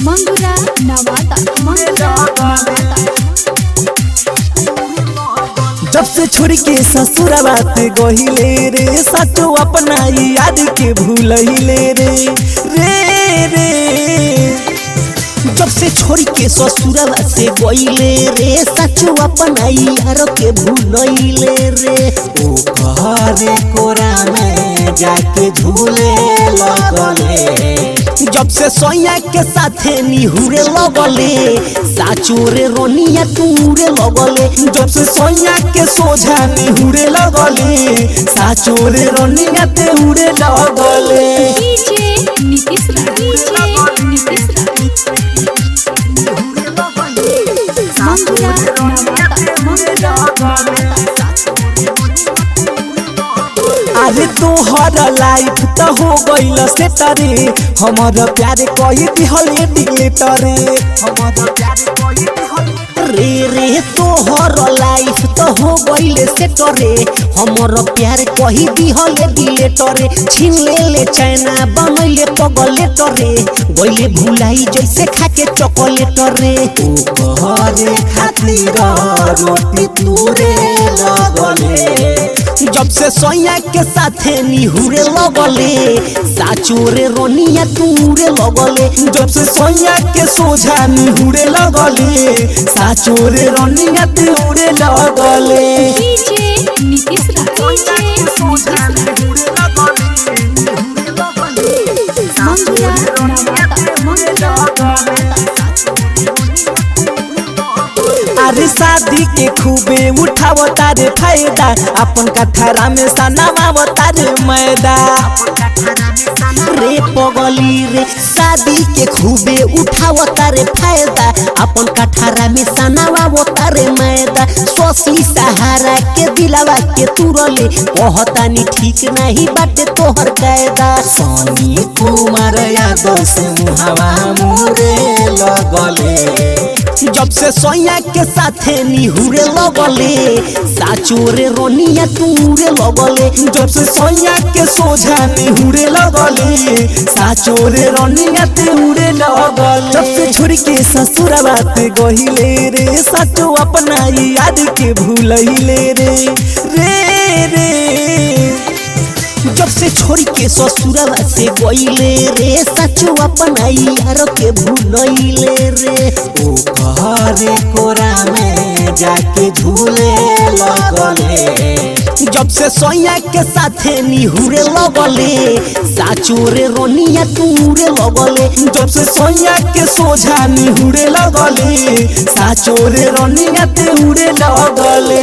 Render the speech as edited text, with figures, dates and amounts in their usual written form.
मंगुरा नवादा जब से छोड़ के ससुरवा ते गहिले रे सचो अपना याद के भूलहिले रे जब से छोड़ के ससुरवा से गहिले रे सचो अपना यार के भूलहिले रे ओ घरे कोरा में जाके झूले लगले जब से सोया के साथे निहुरे लगले साचोरे रोनिया टूरे लगले जब से सोया के सोझा निहुरे लगले साचोरे रोनिया ते उड़े लगले अरे तोहर लाइफ तो हो गइल से तरे हमर प्यार कई दिहले दिले तरे हमर प्यार कई दिहले रे तोहर लाइफ तो हो गइल से तरे हमर प्यार कई दिहले दिले तरे छीन ले चैना बनले पगले तरे गइले भुलाई जैसे खाके चॉकलेट रे ओ घरे खातिर रोटी तूरे लगले जब से सोया के साथे निहुरे लगले साचोरे रोनिया टूरे लगले जब से सोया के सोझा निहुरे लगले साचोरे रोनिया टूरे लगले अरे शादी के खूबे उठावता रे फायदा अपन कथारा में सनावता रे मैदा रे पगली रे शादी के खूबे उठावता रे फायदा अपन कथारा में सनावता रे मैदा सोसी सहारा के दिलावा के तुरले कहतानी ठीक नहीं बाटे तोहर कायदा सोनी कुमार यादव से मुहावा मुरे लगले जब से सोया के साथे निहुरे लगले साचोरे रोनिया टूरे लगले जब से सोया के सोझा निहुरे लगले साचोरे रोनिया टूरे लगले जब से छोड़ के ससुरवा ते गहिले रे साचो अपना याद के भूलहिले रे जब से छोड़ के ससुरवा से गइले रे सचो अपना यार के भूलहिले रे ओ घरे कोरा में जाके झूले लगले जब से सोया के साथे निहुरे लगले साचोरे रोनिया टूरे लगले जब से सोया के सोझा निहुरे लगले साचोरे रोनिया टूरे लगले।